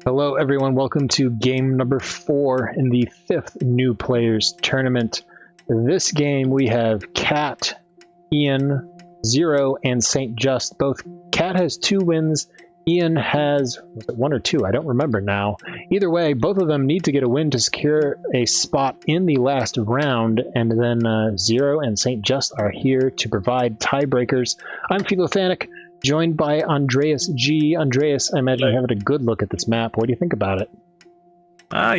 Hello everyone, welcome to game number 4 in the 5th New Players Tournament. This game we have Cat, Ian, Zero, and St. Just. Both Cat has 2 wins, Ian has, was it 1 or 2? I don't remember now. Either way, both of them need to get a win to secure a spot in the last round, and then Zero and St. Just are here to provide tiebreakers. I'm Philothanic, joined by Andreas G. Andreas, I imagine you're having a good look at this map. What do you think about it? I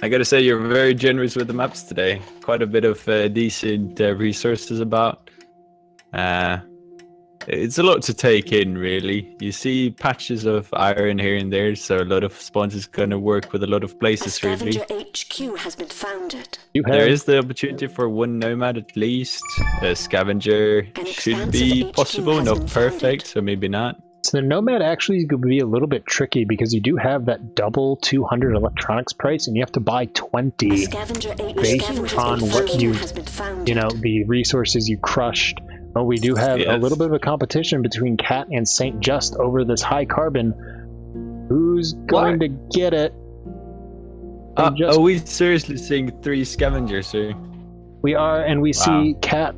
gotta say, you're very generous with the maps today. Quite a bit of decent resources about. It's a lot to take in, really. You see patches of iron here and there, so a lot of spawns is gonna work with a lot of places, really. HQ has been founded. There is the opportunity for 1 nomad at least. A scavenger should be possible, not perfect, so maybe not. So the nomad actually could be a little bit tricky because you do have that double 200 electronics price, and you have to buy 20 based on what you know, the resources you crushed. But we do have a little bit of a competition between Cat and St. Just over this high carbon. Who's going to get it? Are we seriously seeing 3 scavengers here? We are, and we see Cat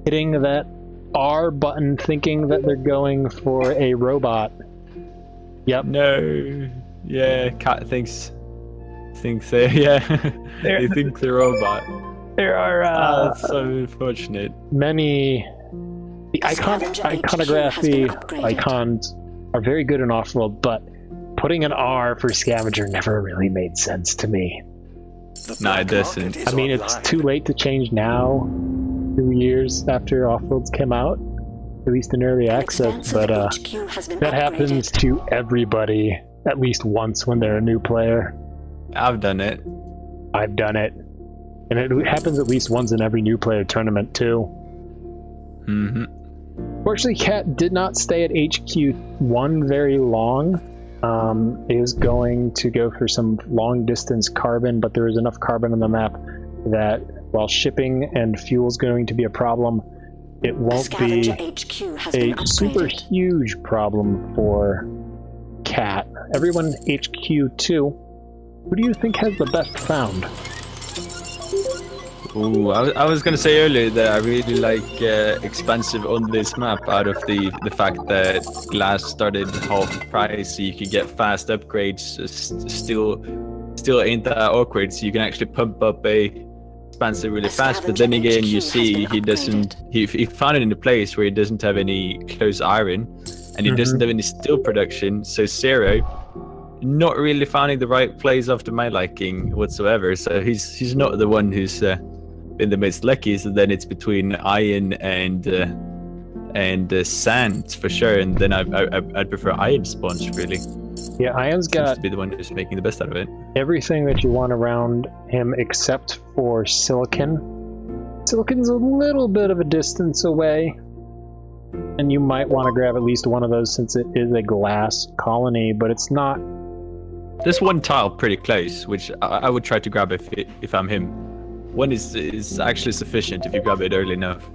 hitting that R button thinking that they're going for a robot. Yep. No. Yeah, Cat thinks they, yeah. They think they're a robot. There are that's so unfortunate. Many iconography icons are very good in Offworld, but putting an R for scavenger never really made sense to me. No, it doesn't. I mean, it's too late to change now, 2 years after Offworld's came out, at least in early access, but that happens to everybody at least once when they're a new player. I've done it. I've done it. And it happens at least once in every new player tournament, too. Mm-hmm. Fortunately, Cat did not stay at HQ1 very long. Is going to go for some long distance carbon, but there is enough carbon on the map that while shipping and fuel is going to be a problem, it won't be a super huge problem for Cat. Everyone HQ2, who do you think has the best found? Ooh, I was gonna say earlier that I really like expansive on this map out of the fact that glass started half price, so you could get fast upgrades. Still ain't that awkward, so you can actually pump up a expansive really fast. But then again, you see he found it in a place where he doesn't have any close iron, and he doesn't have any steel production. So Zero, not really finding the right place after my liking whatsoever. So he's not the one who's been the most lucky. So then it's between iron and sand for sure, and then I'd prefer iron spawns, really. Yeah, Iron's got to be the one who's making the best out of it. Everything that you want around him except for silicon. Silicon's a little bit of a distance away, and you might want to grab at least one of those since it is a glass colony, but it's not. There's one tile pretty close, which I would try to grab if I'm him. One is actually sufficient if you grab it early enough.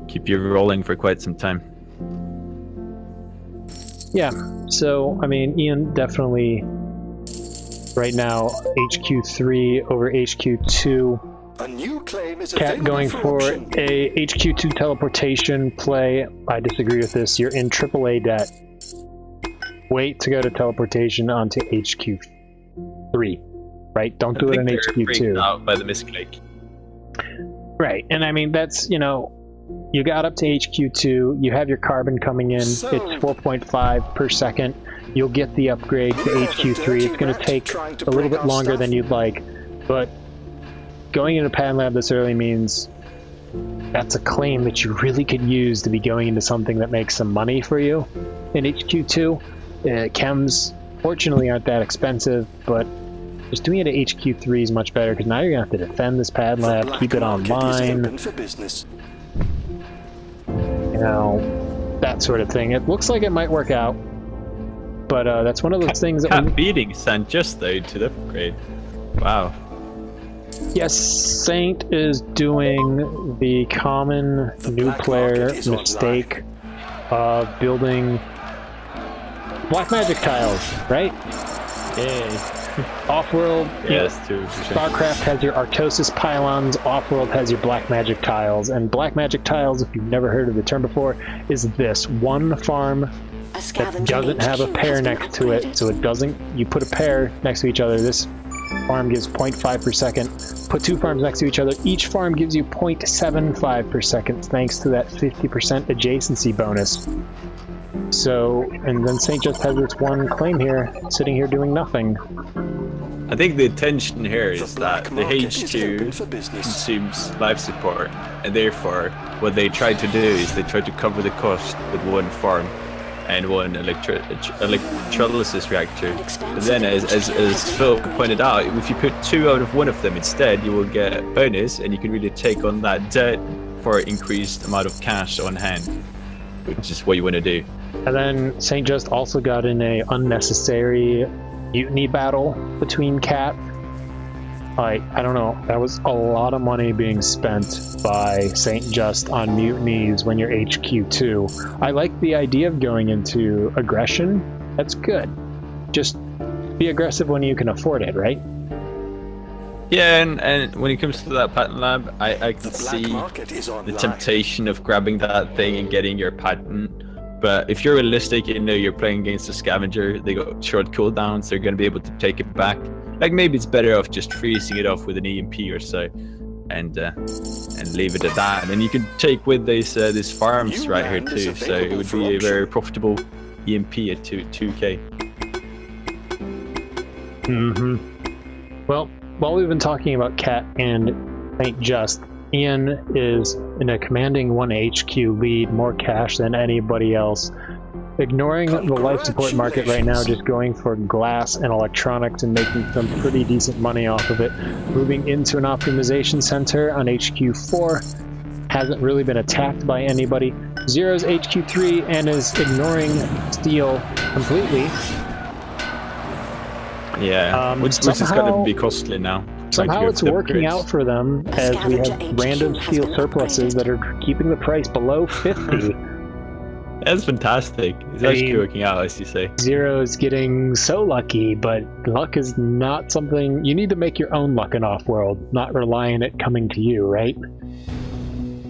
Keep you rolling for quite some time. Yeah, so, I mean, Ian definitely, right now, HQ3 over HQ2. A new claim is Cat going for a HQ2 teleportation play. I disagree with this. You're in AAA debt. Wait to go to teleportation onto HQ3. Right? Don't do it in HQ2. Out by the misclick. Right, and I mean, that's, you know, you got up to HQ2, you have your carbon coming in, it's 4.5 per second, you'll get the upgrade to HQ3. It's going to take a little bit longer than you'd like, but going into Pad Lab this early means that's a claim that you really could use to be going into something that makes some money for you. In HQ2, chems fortunately aren't that expensive, but just doing it at HQ3 is much better, because now you're going to have to defend this Pad Lab, keep it online. You know, that sort of thing. It looks like it might work out, but that's one of those things that Cat beating St. Just though to the upgrade. Wow. Yes, Saint is doing the common new player mistake of building Black magic tiles, right? Yay. Offworld, Yes, too. StarCraft has your Artosis pylons, Offworld has your black magic tiles, and black magic tiles, if you've never heard of the term before, is this one farm A that scavenger doesn't have a HQ pair has been next to it, upgraded. so it doesn't, you put a pair next to each other, this farm gives 0.5 per second, put two farms next to each other, each farm gives you 0.75 per second, thanks to that 50% adjacency bonus. So, and then Saint just has this one claim here, sitting here doing nothing. I think the intention here is The that black the market is open HQ for business. consumes life support, and therefore what they try to do is they try to cover the cost with one farm and one electrolysis reactor. But then, as Phil pointed out, if you put two out of one of them instead, you will get a bonus, and you can really take on that debt for increased amount of cash on hand, which is what you want to do. And then Saint Just also got in a unnecessary mutiny battle between Cat. Like, I don't know, that was a lot of money being spent by Saint Just on mutinies when you're HQ2. I like the idea of going into aggression. That's good. Just be aggressive when you can afford it, right? Yeah, and when it comes to that patent lab, I can The black see market is the online. temptation of grabbing that thing and getting your patent. But if you're realistic, you know you're playing against a scavenger, they got short cooldowns, they're going to be able to take it back. Like, maybe it's better off just freezing it off with an EMP or so, and leave it at that. And then you can take with these farms New right here land is too, so it available would for be a very auction. profitable EMP at 2k. Mm-hmm. Well, while we've been talking about Cat and Saint Just, Ian is in a commanding 1 HQ lead, more cash than anybody else. Ignoring the life support market right now, just going for glass and electronics and making some pretty decent money off of it. Moving into an optimization center on HQ4, hasn't really been attacked by anybody. Zero's HQ3 and is ignoring steel completely. Yeah, which is going to somehow- be costly now. Somehow it's working out for them as we have random steel surpluses that are keeping the price below 50. That's fantastic. It's I actually mean- working out, as you say. Zero's getting so lucky, but luck is not something you need to make your own luck in Offworld, not rely on it coming to you, right?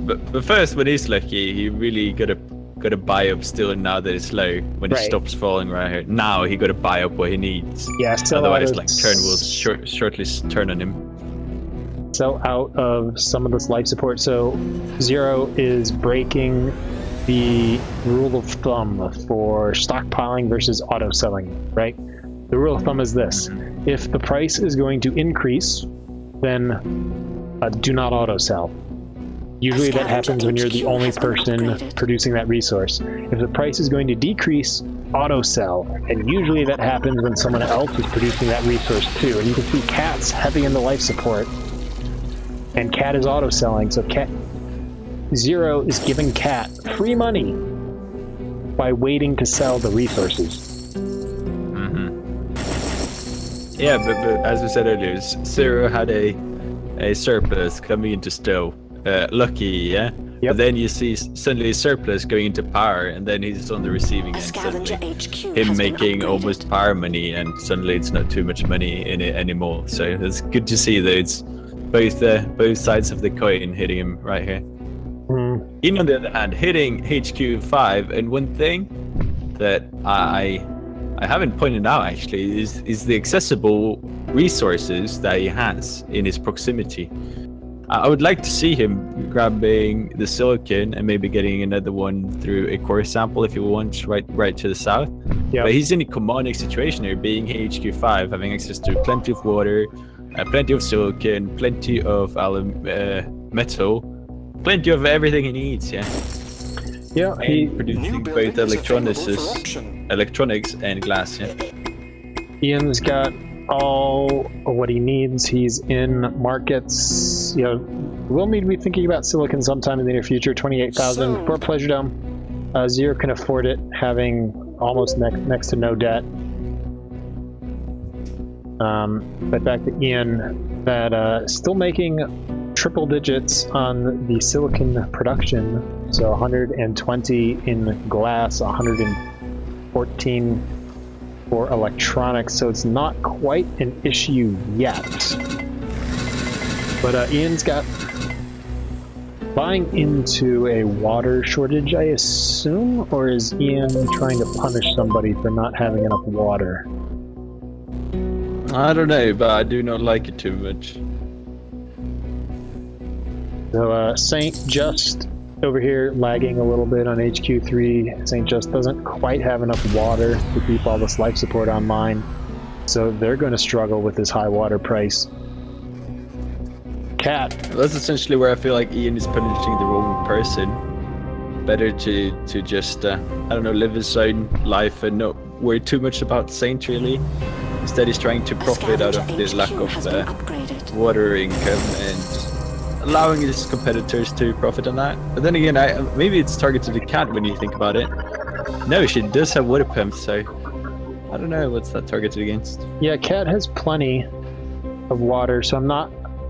But first, when he's lucky, he really got to buy up still now that it's low. When it Right. stops falling right here, now he got to buy up what he needs. Yeah, sell Otherwise, out like of, turn will shortly turn on him. sell out of some of this life support. So Zero is breaking the rule of thumb for stockpiling versus auto selling, right? The rule of thumb is this: if the price is going to increase, then do not auto sell. Usually that happens when you're the only person producing that resource. If the price is going to decrease, auto sell. And usually that happens when someone else is producing that resource too. And you can see Cat's heavy into life support. And Cat is auto selling, so Cat Zero is giving Cat free money by waiting to sell the resources. Yeah, but as we said earlier, Zero had a surplus coming into Stowe. Lucky, yeah? Yep. But then you see suddenly a surplus going into power, and then he's on the receiving A end. scavenger Suddenly, HQ him has been making upgraded. almost power money, and suddenly it's not too much money in it anymore. So it's good to see that it's both sides of the coin hitting him right here. Ian, on the other hand, hitting HQ5, and one thing that I haven't pointed out actually is the accessible resources that he has in his proximity. I would like to see him grabbing the silicon and maybe getting another one through a core sample if he wants, right to the south. Yep. But he's in a commanding situation here, being HQ5, having access to plenty of water, plenty of silicon, plenty of metal, plenty of everything he needs, yeah. Yeah, And producing New both building is available for electronics, auction. and glass, yeah. Ian's got all what he needs. He's in markets. You know, we'll need to be thinking about silicon sometime in the near future. 28,000 So- for Pleasure Dome. Zero can afford it, having almost next to no debt. But back to Ian, that still making triple digits on the silicon production. So 120 in glass, 114 for electronics, so it's not quite an issue yet. But Ian's got buying into a water shortage, I assume, or is Ian trying to punish somebody for not having enough water? I don't know, but I do not like it too much. So Saint Just over here lagging a little bit on HQ3. Saint Just doesn't quite have enough water to keep all this life support online, so they're going to struggle with this high water price. Cat. That's essentially where I feel like Ian is punishing the wrong person. Better to just, I don't know, live his own life and not worry too much about Saint, really. Instead, he's trying to profit out of the lack of water income and allowing his competitors to profit on that. But then again, maybe it's targeted at Cat when you think about it. No, she does have water pumps, so I don't know what's that targeted against. Yeah, Cat has plenty of water, so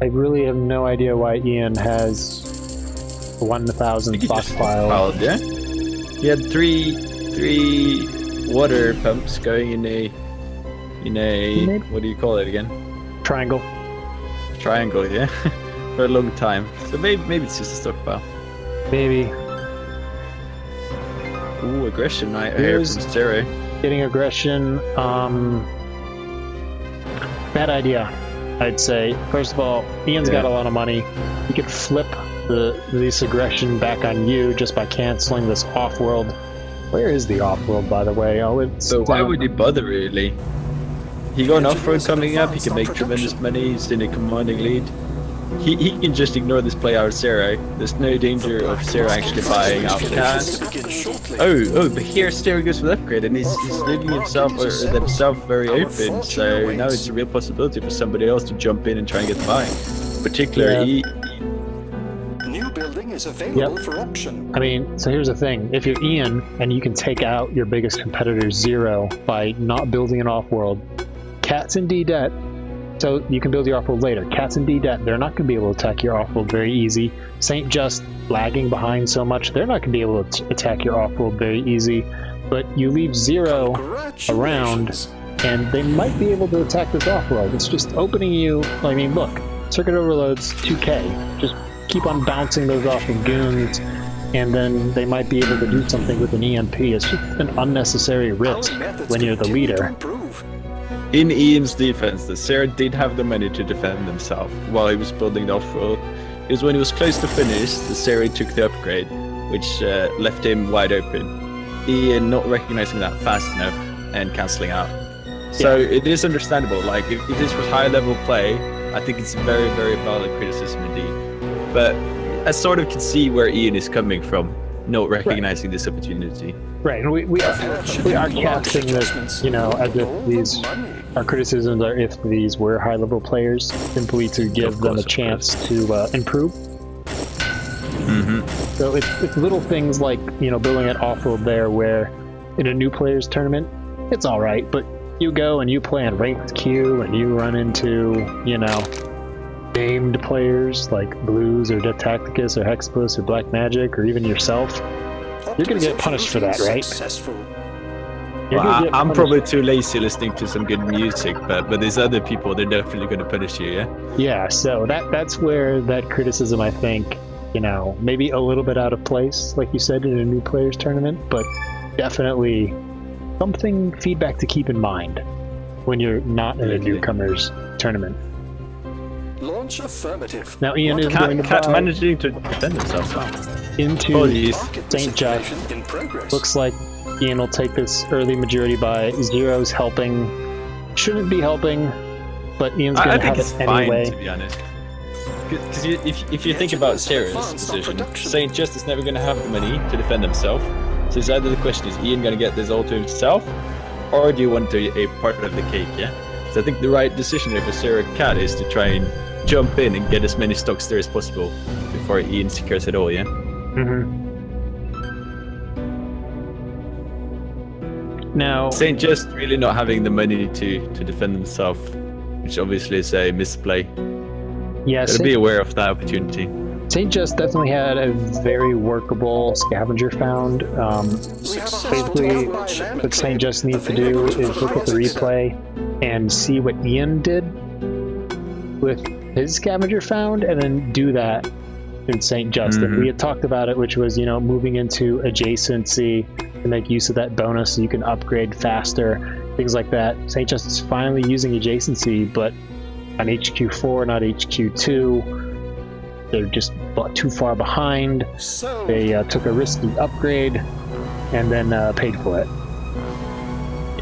I really have no idea why Ian has 1,000 stockpile. Yeah, he had three water pumps going in a what do you call it again? Triangle, yeah. For a long time. So maybe it's just a stockpile. Maybe. Ooh, aggression! I hear from Zero. Getting aggression. Bad idea, I'd say. First of all, Ian's got a lot of money. He could flip this aggression back on you just by canceling this Offworld. Where is the Offworld, by the way? So why would he bother, really? He got an Offworld coming up. He can make tremendous money. He's in a commanding lead. He can just ignore this play out of Zero. There's no danger of Zero actually buying out Cat. Oh, but here Zero goes for the upgrade, and he's leaving themselves very open. So now it's a real possibility for somebody else to jump in and try and get the buy. Particularly, New building is available for auction. I mean, so here's the thing: if you're Ian and you can take out your biggest competitor Zero by not building an Offworld, Cat's in D debt. So you can build your Offworld later. Cat's in D debt, they're not going to be able to attack your Offworld very easy. Saint Just lagging behind so much, they're not going to be able to attack your Offworld very easy. But you leave Zero around, and they might be able to attack this Offworld. It's just opening you. I mean, look, Circuit Overload's 2k. Just keep on bouncing those off of goons, and then they might be able to do something with an EMP. It's just an unnecessary risk when you're the leader. in Ian's defense, that Zero did have the money to defend himself while he was building the Offworld. It was when he was close to finish that Zero took the upgrade, which left him wide open. Ian not recognizing that fast enough and cancelling out. So it is understandable. Like, if this was high level play, I think it's a very, very valid criticism indeed. But I sort of can see where Ian is coming from, not recognizing this opportunity. Right, and we are casting this, you know, as if our criticisms are if these were high level players, simply to give them a chance to improve. Mm-hmm. So it's little things like, you know, building an Offworld there where in a new players tournament, it's all right, but you go and you play on ranked queue and you run into, you know, named players like Blues or Death Tacticus or Hexplus or Black Magic or even yourself. You're gonna get punished for that, right? Well, I'm probably too lazy listening to some good music, but there's other people, they're definitely gonna punish you, yeah? Yeah, so that's where that criticism, I think, you know, maybe a little bit out of place, like you said, in a new players tournament, but definitely something feedback to keep in mind when you're not in a newcomers tournament. Launch affirmative. Now Ian is going to Cat managing to defend himself into St. Jeff. Looks like Ian will take this early majority by. Zero's helping. Shouldn't be helping, but Ian's going to have it anyway. Fine, to be honest. Because if you think about Zero's position, St. Just is never going to have the money to defend himself. So it's either the question is Ian going to get this all to himself, or do you want to a part of the cake, yeah? So I think the right decision there for Zero Cat is to try and jump in and get as many stocks there as possible before Ian secures it all, yeah? Mm-hmm. Now, Saint just really not having the money to defend himself, which obviously is a misplay. Yeah, Gotta be aware of that opportunity. St. Just definitely had a very workable scavenger found. Basically, what St. Just needs to do is look at the replay and see what Ian did with his scavenger found, and then do that in St. Just. And we had talked about it, which was, you know, moving into adjacency to make use of that bonus so you can upgrade faster, things like that. St. Just is finally using adjacency, but on HQ4, not HQ2. They're just too far behind. They took a risky upgrade and then paid for it.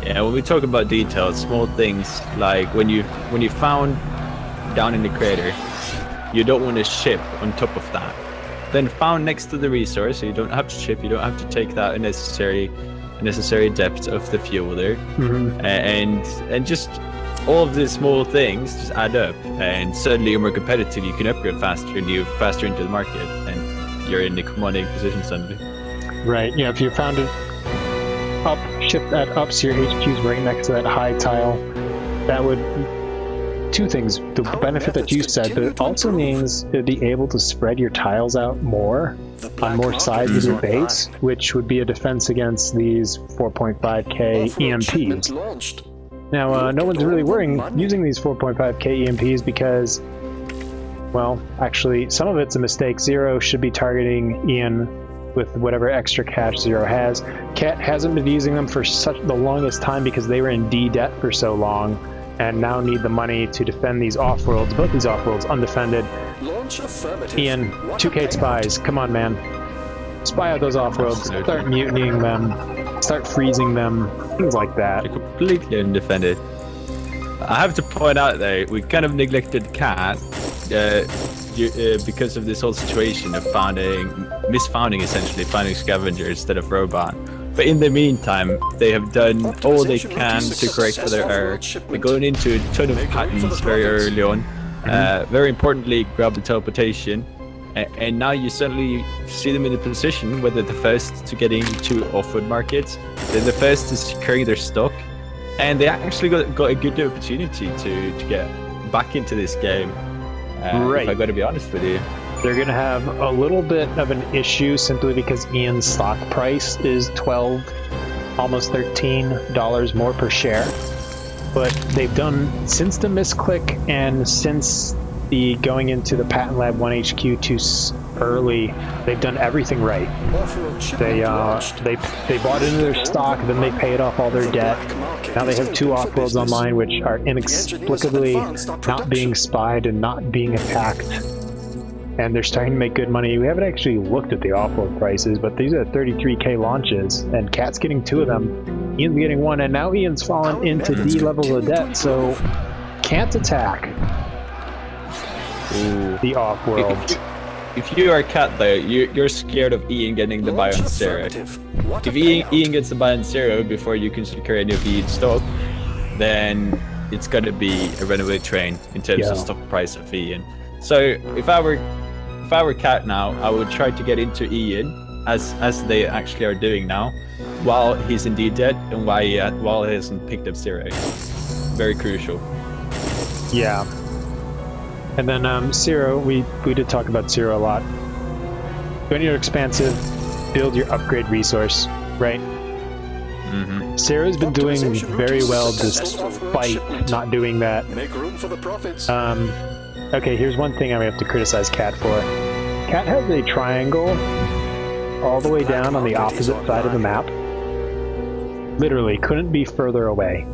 Yeah, when we talk about details, small things like when you found down in the crater, you don't want to ship on top of that. Then found next to the resource, so you don't have to ship, you don't have to take that unnecessary depth of the fuel there, and just all of these small things just add up, and suddenly you're more competitive. You can upgrade faster, and you're faster into the market, and you're in the commanding position suddenly. Right. Yeah. If you found it up, ship that up, so your HQ's right next to that high tile. That would. Two things. The benefit that you said, but it also means to be able to spread your tiles out more on more sides of your base, which would be a defense against these 4.5k EMPs. Now, no one's really worrying using these 4.5k EMPs because, well, actually, some of it's a mistake. Zero should be targeting Ian with whatever extra cash Zero has. Cat hasn't been using them for the longest time because they were in D debt for so long, and now need the money to defend these off-worlds, both these off-worlds, undefended. Ian, 2k spies, come on, man. Spy out those off-worlds, start mutinying them, start freezing them, things like that. They're completely undefended. I have to point out though, we kind of neglected Cat because of this whole situation of misfounding essentially, finding scavenger instead of robot. But in the meantime, they have done all they can to correct for their error. They're going into a ton of patterns very early on. Very importantly, grab the teleportation. And now you suddenly see them in a position where they're the first to get into Offworld markets. They're the first to securing their stock. And they actually got a good opportunity to get back into this game. If I got to be honest with you. They're going to have a little bit of an issue simply because Ian's stock price is $12, almost $13 more per share. But they've done, since the misclick and since the going into the Patent Lab 1HQ too early, they've done everything right. They bought into their stock, then they paid off all their debt. Now they have two Offworlds online which are inexplicably not being spied and not being attacked. And they're starting to make good money. We haven't actually looked at the Offworld prices, but these are 33k launches, and Cat's getting 2 of them. Ian's getting 1, and now Ian's fallen into D levels of debt, so can't attack the Offworld. If you are Cat though, you're scared of Ian getting the buy on Zero. If Ian gets the buy on Zero before you can secure any of Ian's stock, then it's gonna be a runaway train in terms of stock price of Ian. So if I were Cat now, I would try to get into Ian as they actually are doing now, while he's indeed dead and while he hasn't picked up Zero. Very crucial. Yeah. And then Zero, we did talk about Zero a lot. When you're expansive, build your upgrade resource, right? Zero's been doing very well despite not doing that. Make room for the profits. Okay, here's one thing I have to criticize Cat for. Cat has a triangle all the way down on the opposite side of the map. Literally, couldn't be further away.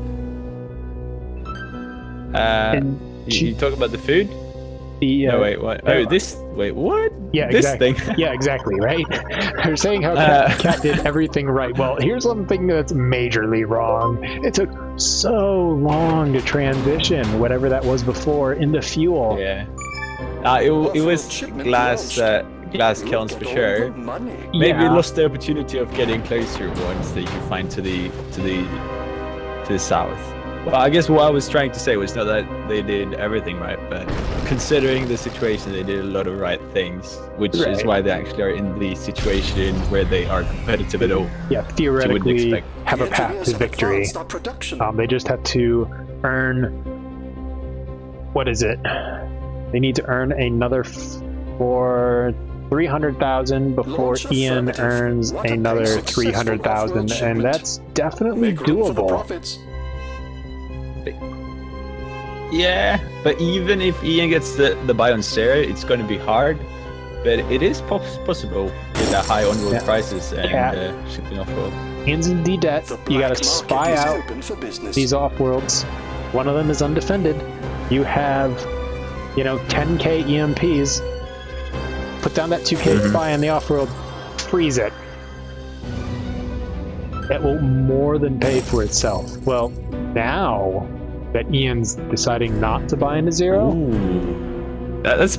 You talk about the food? No, wait, what? Wait, what? Yeah, this exactly. thing? Yeah, exactly, right? They're saying how Cat did everything right. Well, here's something that's majorly wrong. It took so long to transition whatever that was before into fuel. Yeah. It was glass kilns for sure. Maybe you lost the opportunity of getting closer ones that you can find to the south. Well, I guess what I was trying to say was not that they did everything right, but considering the situation, they did a lot of right things, which is why they actually are in the situation where they are competitive at all. Yeah, theoretically have a path to victory. They just have to earn... What is it? They need to earn another for 300,000 before Launch Ian affirmative. earns Want to pay another successful 300,000, Offworld and shipment. that's definitely Make room for doable. profits. Yeah, but even if Ian gets the buy on Sarah, it's going to be hard. But it is possible with the high onward Yeah. prices and Yeah. shipping off-world. Ian's in D debt. The You black gotta market spy is out open for business. these off-worlds. One of them is undefended. You have, 10k EMPs. Put down that 2k spy on the off-world. Freeze it. That will more than pay for itself. Well, now that Ian's deciding not to buy into zero, Ooh. That's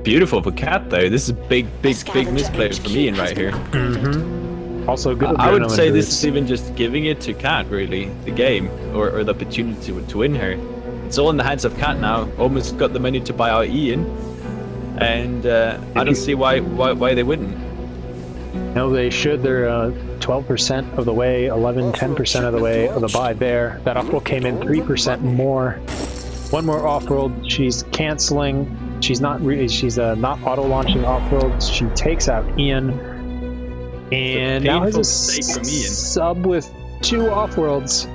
beautiful for Cat though. This is a big misplay from Ian right here. also good. I would adrenaline say this boost. is even just giving it to Cat, really, the game, or the opportunity to win her. It's all in the hands of Cat now. Almost got the money to buy out Ian, and I don't see why they wouldn't. No, they should. They're 12% of the way, 11, 10% of the way of the buy there. That off-world came in 3% more. One more off-world. She's canceling. She's not not auto-launching off-world. She takes out Ian, and now has a painful mistake from Ian. sub with 2 off-worlds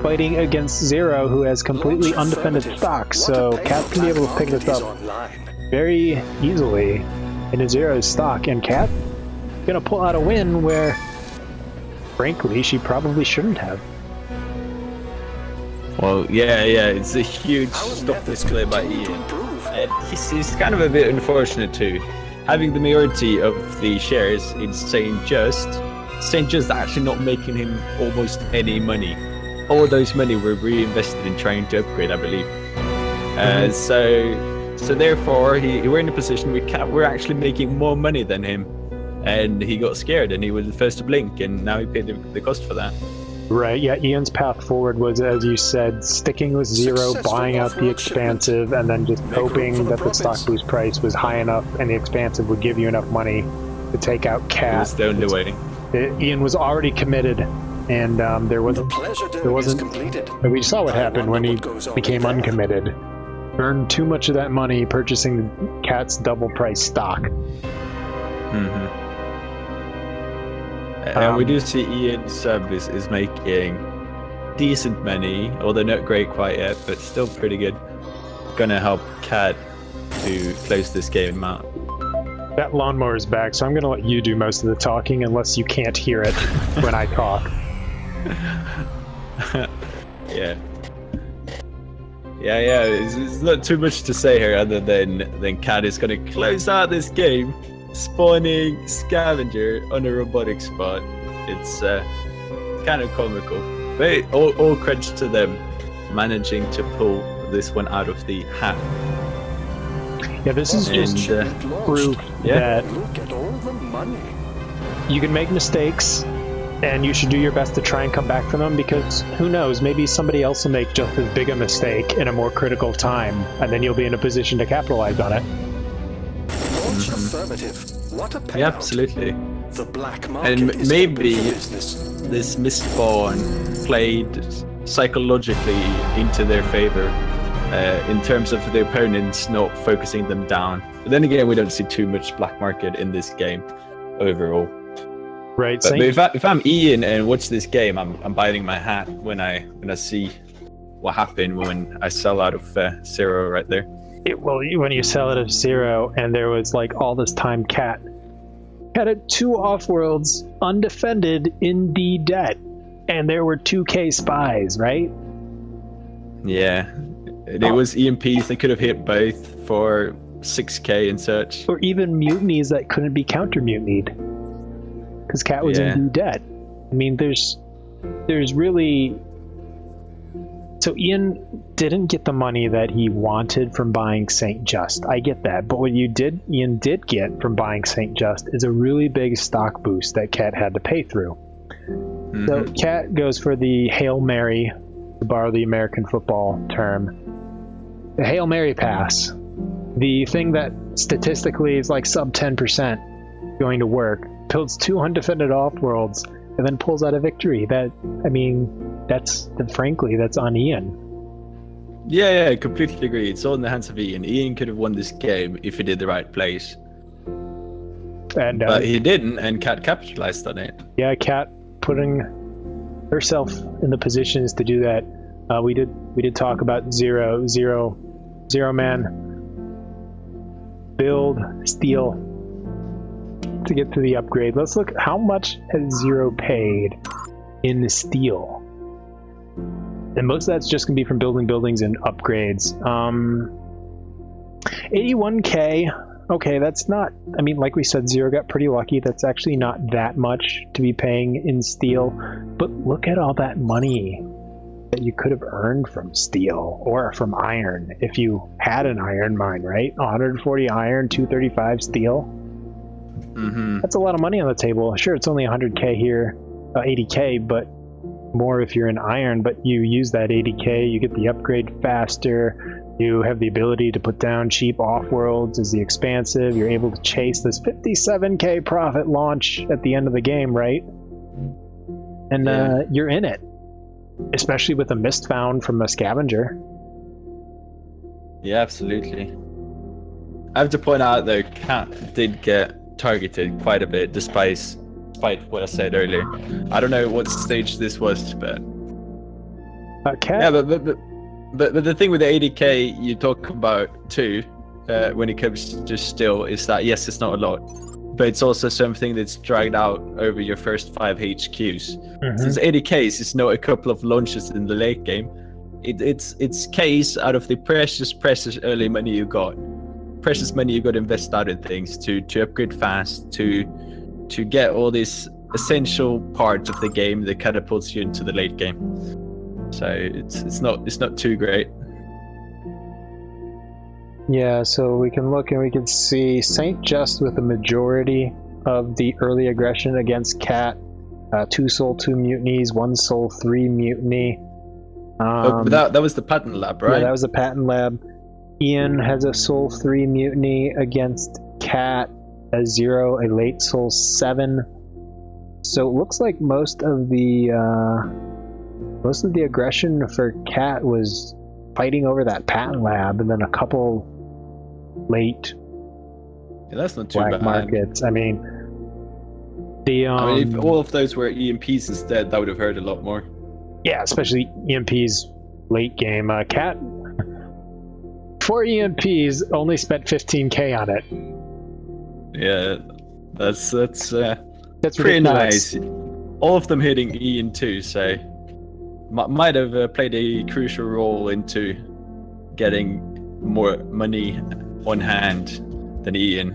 fighting against Zero, who has completely Launch undefended affirmative. stock. Want to So pay Cat for can be able to black pick this market up is online. very easily into Zero's stock, and Cat gonna pull out a win where, frankly, she probably shouldn't have. Well, yeah, it's a huge Our stop methods display by continue to Ian. improve. And he's kind of a bit unfortunate too. Having the majority of the shares in St. Just actually not making him almost any money. All those money were reinvested in trying to upgrade, I believe. So therefore, we're in a position we're actually making more money than him. And he got scared and he was the first to blink, and now he paid the cost for that. Right, yeah, Ian's path forward was, as you said, sticking with Zero, Successful buying out the off-road expansive, and then just Make room hoping for the that the stock profits. boost price was high enough and the expansive would give you enough money to take out It Cat. was the only way. Ian was already committed, and there The wasn't. pleasure There doing is wasn't. completed. We saw what I happened when wonder he what goes on became there. uncommitted. Burned too much of that money purchasing Cat's double price stock. And we do see Ian sub is making decent money, although not great quite yet, but still pretty good. Gonna help Cat to close this game out. That lawnmower is back, so I'm going to let you do most of the talking unless you can't hear it when I talk. Yeah. It's not too much to say here other than Cat is gonna close out this game, spawning Scavenger on a robotic spot. It's kind of comical, but all credit to them managing to pull this one out of the hat. Yeah, this is just Shipment launched. proof Yeah. that Look at all the money. you can make mistakes and you should do your best to try and come back from them, because who knows, maybe somebody else will make just as big a mistake in a more critical time, and then you'll be in a position to capitalize on it. Launch affirmative. What a payout. Yeah, absolutely. The black market And is maybe open for business. this misspawn played psychologically into their favor in terms of the opponents not focusing them down. But then again, we don't see too much black market in this game overall. Right? But Same- if I'm Ian and watch this game, I'm biting my hat when I see what happened when I sell out of Zero right there. Well, when you sell it at Zero, and there was like all this time Cat had 2 off-worlds undefended in D debt, and there were 2k spies, right? Yeah, it was EMPs. They could have hit both for 6k and such. Or even mutinies that couldn't be counter-mutinied because Cat was Yeah. in D debt. I mean, there's really. So Ian didn't get the money that he wanted from buying St. Just. I get that. But what Ian did get from buying St. Just is a really big stock boost that Cat had to pay through. So Cat goes for the Hail Mary, to borrow the American football term. The Hail Mary pass. The thing that statistically is like sub 10% going to work. Builds 2 undefended off-worlds and then pulls out a victory. Frankly, that's on Ian. Yeah, I completely agree. It's all in the hands of Ian. Ian could have won this game if he did the right plays. And But he didn't, and Cat capitalized on it. yeah, Kat putting herself in the positions to do that. We did talk about zero man build steal to get to the upgrade. Let's look how much has Zero paid in the steal. And most of that's just gonna be from building buildings and upgrades. 81k. Okay, that's not, I mean, like we said, Zero got pretty lucky. That's actually not that much to be paying in steel. But look at all that money that you could have earned from steel or from iron if you had an iron mine, right? 140 iron, 235 steel. Mm-hmm. That's a lot of money on the table. Sure, it's only 100k here, 80k, but more if you're in iron. But you use that 80k, you get the upgrade faster. You have the ability to put down cheap Offworlds as the expansive. You're able to chase this 57k profit launch at the end of the game, right? And you're in it. Especially with a mist found from a scavenger. Yeah, absolutely. I have to point out though, Cat did get targeted quite a bit despite what I said earlier. I don't know what stage this was, but Cat? yeah, but the thing with the 80k you talk about too, when it comes to still, is that yes, it's not a lot, but it's also something that's dragged out over your first 5 HQs. Mm-hmm. Since 80k is not a couple of launches in the late game, it's K's out of the precious early money you got, precious money you got to invest out in things to upgrade fast, to get all these essential parts of the game that catapults you into the late game. So it's not too great. Yeah, so we can look and we can see Saint Just with a majority of the early aggression against Cat. 2 soul, 2 mutinies, 1 soul, 3 mutiny. But that was the patent lab, right? Yeah, that was the patent lab. Ian has a soul 3 mutiny against Cat. A 0, a late soul 7. So it looks like most of the aggression for Cat was fighting over that patent lab, and then a couple late that's not too black bad. markets. I mean, if all of those were EMPs instead, that would have hurt a lot more. Yeah, especially EMPs late game. Cat 4 EMPs only spent 15k on it. Yeah, that's pretty ridiculous. nice. All of them hitting Ian too, so might have played a crucial role into getting more money on hand than Ian.